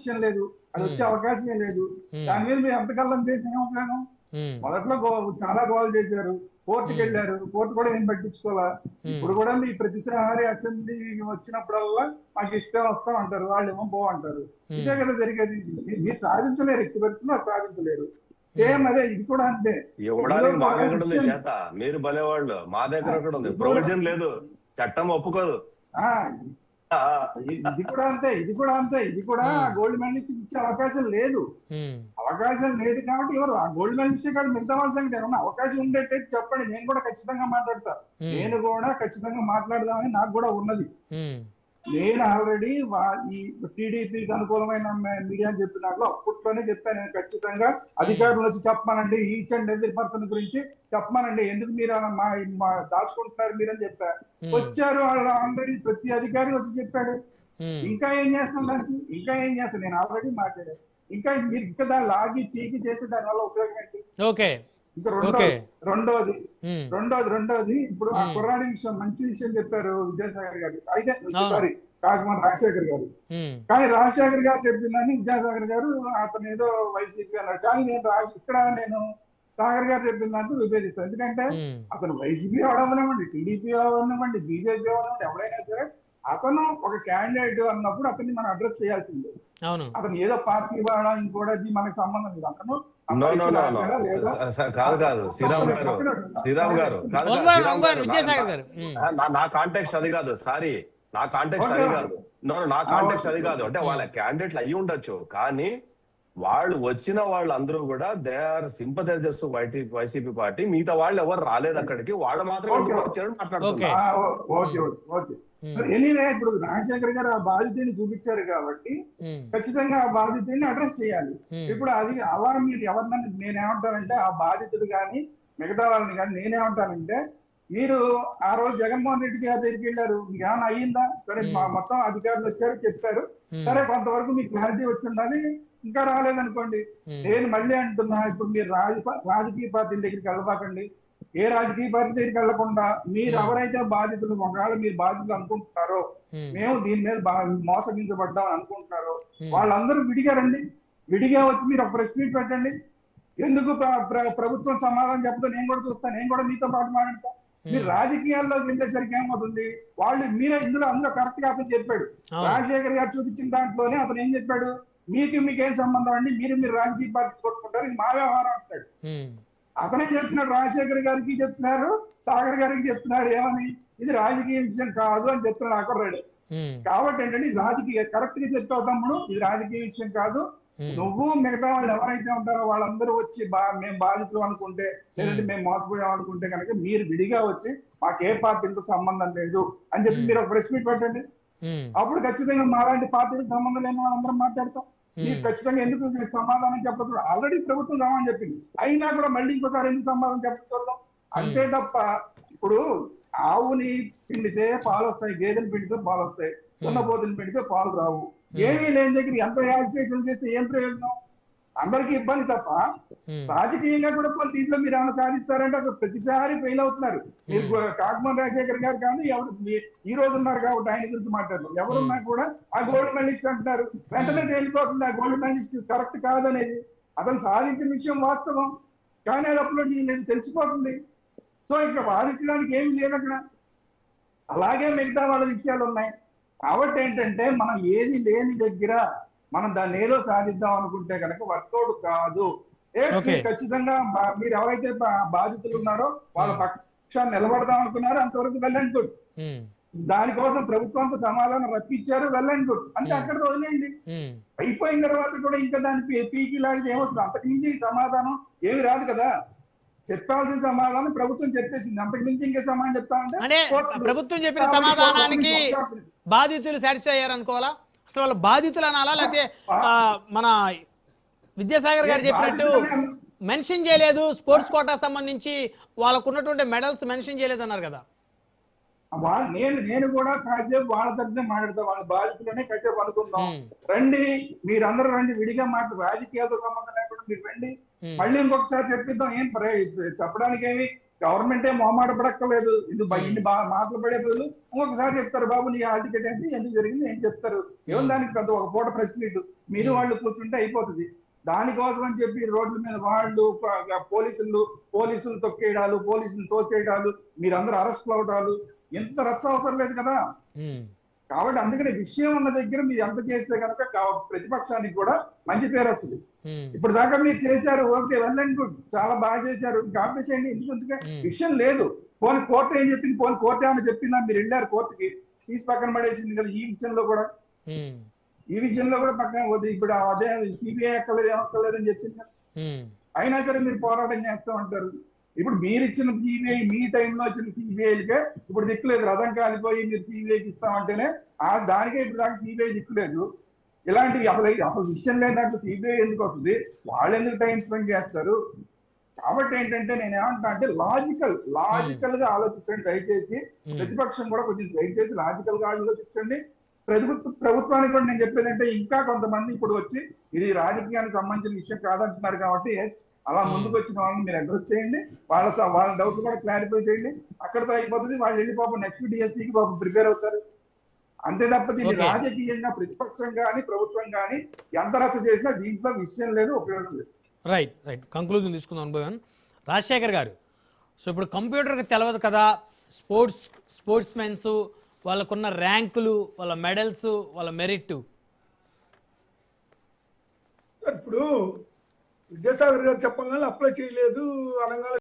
విషయం లేదు, అది వచ్చే అవకాశమే లేదు. దాని మీద మీరు ఎంతకాలం చేసిన ఉపయోగం? మొదట్లో చాలా గోల్ చేశారు, కోర్టుకి వెళ్ళారు, కోర్టు కూడా ఏం పట్టించుకోవాలా. ఇప్పుడు కూడా మీ ప్రతిసారి అసెంబ్లీ వచ్చినప్పుడల్లా మాకు ఇష్టం వస్తాం అంటారు, వాళ్ళు ఏమో బాగుంటారు. ఇదే కదా జరిగేది. మీరు సాధించలేరు, ఎట్టి పరిస్థితుల్లో సాధించలేరు. సేమ్ అదే ఇది కూడా అంతే. ఇవ్వడానికి మాకు ఎక్కడ ఉంది చేత, మీరు భలేవాళ్ళు, మా దగ్గర కూడా ఉంది, ప్రొవిజన్ లేదు, చట్టం ఒప్పుకోదు. ఇది కూడా అంతే, ఇది కూడా అంతే. ఇది కూడా గోల్డ్ మెడలిస్ట్ ఇచ్చే అవకాశం లేదు, అవకాశం లేదు కాబట్టి ఎవరు ఆ గోల్డ్ మెడలిస్ట్ కాదు, మిగతా వాళ్ళ సంగతి ఏమన్నా అవకాశం ఉండేటట్టు చెప్పండి, నేను కూడా ఖచ్చితంగా మాట్లాడతా. నేను కూడా ఖచ్చితంగా మాట్లాడదామని నాకు కూడా ఉన్నది. నేను ఆల్రెడీ ఈ టీడీపీకి అనుకూలమైన మీడియా అని చెప్పిన దాంట్లో అప్పట్లోనే చెప్పాను, నేను ఖచ్చితంగా అధికారులు వచ్చి చెప్పమానండి, ఈచ్ అండ్ ఎవ్రీ పర్సన్ గురించి చెప్పమానండి, ఎందుకు మీరు దాచుకుంటున్నారు మీరని చెప్పా. వచ్చారు వాళ్ళు, ఆల్రెడీ ప్రతి అధికారి వచ్చి చెప్పాడు. ఇంకా ఏం చేస్తాం దానికి, ఇంకా ఏం చేస్తాం? నేను ఆల్రెడీ మాట్లాడాను. ఇంకా మీరు ఇంకా దాన్ని లాగి పీకి చేస్తే దానివల్ల ఉపయోగం ఏంటి? ఇంకా రెండోది ఇప్పుడు ఆ కుర్రాడి విషయం మంచి విషయం చెప్పారు విద్యాసాగర్ గారు, అయితే సారీ కాకమాన రాజశేఖర్ గారు. కానీ రాజశేఖర్ గారు చెప్పిందని విద్యాసాగర్ గారు అతను ఏదో వైసీపీ అన్నాడు. కానీ నేను సాగర్ గారు చెప్పిన దాంతో విభేదిస్తాను. ఎందుకంటే అతను వైసీపీ అవడమనివ్వండి, టీడీపీ అవడమనివ్వండి, బీజేపీ అవడమండి, ఎవరైనా సరే అతను ఒక క్యాండిడేట్ అన్నప్పుడు అతన్ని మనం అడ్రస్ చేయాల్సిందే. అతను ఏదో పార్టీ వాడా ఇంకోటి మనకు సంబంధం లేదు. అతను కాదు శ్రీరామ్ గారు నా కాంటాక్ట్స్ అది కాదు, సారీ నా కాంటాక్ట్స్ అది కాదు, నా కాంటాక్ట్స్ అది కాదు. అంటే వాళ్ళ క్యాండిడేట్లు అయ్యి ఉండొచ్చు, కానీ వాళ్ళు వచ్చిన వాళ్ళందరూ కూడా they are sympathisers YCP party. మిగతా వాళ్ళు ఎవరు రాలేదు అక్కడికి, వాళ్ళు మాత్రం వచ్చారని మాట్లాడుతున్నారు. ఎనీవే ఇప్పుడు రాజశేఖర్ గారు ఆ బాధితుడిని చూపించారు కాబట్టి ఖచ్చితంగా ఆ బాధితుడిని అడ్రస్ చేయాలి. ఇప్పుడు అది అలా మీరు ఎవరినన్నా, నేనేమంటానంటే ఆ బాధితుడు కానీ మిగతా వాళ్ళని కానీ నేనేమంటానంటే, మీరు ఆ రోజు జగన్మోహన్ రెడ్డి గారి దగ్గరికి వెళ్ళారు, మీకు ఏమైనా అయ్యిందా? సరే మొత్తం అధికారులు వచ్చారు చెప్పారు, సరే కొంతవరకు మీకు క్లారిటీ వచ్చి ఉండాలి, ఇంకా రాలేదనుకోండి. నేను మళ్ళీ అంటున్నా, ఇప్పుడు మీరు రాజకీయ పార్టీల దగ్గరికి వెళ్ళబాకండి. ఏ రాజకీయ పార్టీ దగ్గరికి వెళ్లకుండా మీరు ఎవరైతే బాధితులు, ఒకవేళ మీరు బాధితులు అనుకుంటున్నారో, మేము దీని మీద మోసగించబడ్డాం అనుకుంటున్నారో, వాళ్ళందరూ విడిగా రండి, విడిగా వచ్చి మీరు ఒక ప్రెస్ మీట్ పెట్టండి. ఎందుకు ప్రభుత్వం సమాధానం చెప్తా, నేను కూడా చూస్తాను, నేను కూడా మీతో పాటు మాట్లాడతా. మీరు రాజకీయాల్లో వెళ్ళేసరికి ఏమవుతుంది, వాళ్ళు అందులో కరెక్ట్ గా అతను చెప్పాడు, రాజశేఖర్ గారు చూపించిన దాంట్లోనే అతను ఏం చెప్పాడు, మీకేం సంబంధం అండి, మీరు రాజకీయ పార్టీ కొట్టుకుంటారు, ఇది మా వ్యవహారం అంటాడు. అతనే చెప్తున్నాడు, రాజశేఖర్ గారికి చెప్తున్నారు, సాగర్ గారికి చెప్తున్నాడు, ఏమని, ఇది రాజకీయ విషయం కాదు అని చెప్తున్నాడు అక్కర్రాడు. కాబట్టి ఏంటంటే ఇది రాజకీయ, కరెక్ట్ గా చెప్తావు తమ్ముడు, ఇది రాజకీయ విషయం కాదు. నువ్వు మిగతా వాళ్ళు ఎవరైతే ఉంటారో వాళ్ళందరూ వచ్చి మేము బాధితులు అనుకుంటే, లేదంటే మేము మోసపోయాం అనుకుంటే కనుక మీరు విడిగా వచ్చి మాకు ఏ పార్టీలతో సంబంధం లేదు అని చెప్పి మీరు ఒక ప్రెస్ మీట్ పెట్టండి. అప్పుడు ఖచ్చితంగా మాలాంటి పార్టీలకు సంబంధం లేని వాళ్ళందరం మాట్లాడతాం. మీరు ఖచ్చితంగా ఎందుకు సమాధానం చెప్పదు, ఆల్రెడీ ప్రభుత్వం కావాలని చెప్పింది, అయినా కూడా మళ్ళీ ఇంకోసారి ఎందుకు సమాధానం చెప్పడం? అంతే తప్ప ఇప్పుడు ఆవుని పిండితే పాలు వస్తాయి, గేదెలు పిండితే పాలు వస్తాయి, ఉన్నపోతుని పిండితే పాలు రావు. ఏమీ లేని దగ్గర ఎంత యాజిటేషన్ చేస్తే ఏం ప్రయోజనం? అందరికీ ఇబ్బంది తప్ప రాజకీయంగా కూడా దీంట్లో మీరు ఏమైనా సాధిస్తారంటే అక్కడ ప్రతిసారి ఫెయిల్ అవుతున్నారు. మీరు కాకమాన రాజశేఖర్ గారు కానీ ఎవరు ఈ రోజు ఉన్నారు కాబట్టి ఆయన గురించి మాట్లాడరు, ఎవరున్నా కూడా ఆ గోల్డ్ మెడలిస్ట్ అంటున్నారు, వెంటనే తేలిపోతుంది ఆ గోల్డ్ మెడలిస్ట్ కరెక్ట్ కాదనేది. అతను సాధించిన విషయం వాస్తవం, కానీ అది అప్లోడ్ చేయలేదు, తెలిసిపోతుంది. సో ఇక్కడ వాదించడానికి ఏమి లేదు అక్కడ. అలాగే మిగతా వాళ్ళ విషయాలు ఉన్నాయి. కాబట్టి ఏంటంటే మనం ఏది లేని దగ్గర మనం దాన్ని ఏదో సాధిద్దాం అనుకుంటే కనుక వర్కౌట్ కాదు. ఖచ్చితంగా మీరు ఎవరైతే బాధితులు ఉన్నారో వాళ్ళ పక్షాన్ని నిలబడదాం అనుకున్నారో అంతవరకు వెళ్ళండి. దానికోసం ప్రభుత్వంతో సమాధానం రప్పించారు, వెళ్ళండి, అంతే, అక్కడ వదిలేయండి. అయిపోయిన తర్వాత కూడా ఇంకా దాని పీకి లాంటిది ఏమవుతుంది? అంతకుమించి సమాధానం ఏమి రాదు కదా. చెప్పాల్సిన సమాధానం ప్రభుత్వం చెప్పేసింది, అంతకు మించి ఇంకా సమాధానం చెప్తామంటే ప్రభుత్వం చెప్పిన సమాధానానికి బాధితులు సాటిస్ఫై అయ్యారు అనుకోవాలా? అసలు వాళ్ళ బాధితులు అనాలా, లేకపోతే మన విద్యాసాగర్ గారు చెప్పినట్టు మెన్షన్ చేయలేదు, స్పోర్ట్స్ కోటా సంబంధించి వాళ్ళకు ఉన్నటువంటి మెడల్స్ మెన్షన్ చేయలేదు అన్నారు కదా. నేను కూడా కాసేపు వాళ్ళ తరఫునే మాట్లాడతా, వాళ్ళ బాధితులనే కాసేపు అనుకుందాం. రండి, మీరందరూ రండి, విడిగా రాజకీయాలతో సంబంధం లేకుండా మీరు రండి, మళ్ళీ ఇంకొకసారి చెప్పిద్దాం. ఏం చెప్పడానికి ఏమి గవర్నమెంటే మొహమాట పడక్కర్లేదు. ఇది ఇన్ని మాటలు పడే బదులు ఇంకొకసారి చెప్తారు, బాబు నీ హాల్ టికెట్ ఏంటి, ఎందుకు జరిగింది, ఏం చెప్తారు. ఏమో దానికి పెద్ద ఒక పూట ప్రెస్ మీట్ మీరు వాళ్ళు కూర్చుంటే అయిపోతుంది. దానికోసం అని చెప్పి రోడ్ల మీద వాళ్ళు పోలీసులు తొక్కేయడాలు, పోలీసులు తోచేయడాలు, మీరందరూ అరెస్ట్లు అవడాలు, ఎంత రచ్చ అవసరం లేదు కదా. కాబట్టి అందుకని విషయం ఉన్న దగ్గర మీరు ఎంత చేస్తే కనుక ప్రతిపక్షానికి కూడా మంచి పేరు వస్తుంది. ఇప్పుడు దాకా మీరు చేశారు, ఓకే, వెల్ అండ్ గుడ్, చాలా బాగా చేశారు, ఆపేసేయండి. ఎందుకంటే విషయం లేదు. పోనీ కోర్టు ఏం చెప్పింది, పోనీ కోర్టు ఏమైనా చెప్పిందా, మీరు వెళ్ళారు కోర్టుకి, తీసి పక్కన పడేసింది కదా. ఈ విషయంలో కూడా పక్కన పోతుంది. ఇప్పుడు అదే సిబిఐ ఎక్కలేదు, ఏమక్కర్లేదు అని చెప్పింది. అయినా సరే మీరు పోరాటం చేస్తూ ఉంటారు. ఇప్పుడు మీరు ఇచ్చిన సిబిఐ, మీ టైంలో వచ్చిన సిబిఐకే ఇప్పుడు దిక్కులేదు. రథం కాలిపోయి మీరు సిబిఐకి ఇస్తామంటేనే దానికే ఇప్పుడు దాకా సిబిఐ దిక్కులేదు. ఇలాంటివి అసలు విషయం లేనట్టు సిబిఐ ఎందుకు వస్తుంది, వాళ్ళు ఎందుకు టైం స్పెండ్ చేస్తారు. కాబట్టి ఏంటంటే నేను ఏమంటా అంటే లాజికల్ గా ఆలోచించండి దయచేసి. ప్రతిపక్షం కూడా కొంచెం దయచేసి లాజికల్ గా ఆలోచించండి. ప్రభుత్వానికి కూడా నేను చెప్పేది అంటే, ఇంకా కొంతమంది ఇప్పుడు వచ్చి ఇది రాజకీయానికి సంబంధించిన విషయం కాదంటున్నారు కాబట్టి అలా ముందుకు వచ్చిన వాళ్ళని మీరు అడ్రస్ చేయండి. వాళ్ళ డౌట్ కూడా క్లారిఫై చేయండి. అక్కడితో అయిపోతుంది. వాళ్ళు వెళ్ళి పాపం నెక్స్ట్ డిఎస్సికి పాపం ప్రిపేర్ అవుతారు. అంతే తప్ప దీన్ని రాజకీయంగా ప్రతిపక్షం కానీ ప్రభుత్వం కానీ ఎంత రచ్చ చేసినా దీంట్లో విషయం లేదు, ఉపయోగం లేదు. రైట్. కంక్లూజన్ తీసుకుందాం అనుభవం. రాజశేఖర్ గారు, సో ఇప్పుడు కంప్యూటర్కి తెలియదు కదా, స్పోర్ట్స్ మెన్స్ వాళ్ళకున్న ర్యాంకులు, వాళ్ళ మెడల్స్, వాళ్ళ మెరిట్. ఇప్పుడు విద్యాసాగర్ గారు చెప్పగానే అప్లై చేయలేదు అనగా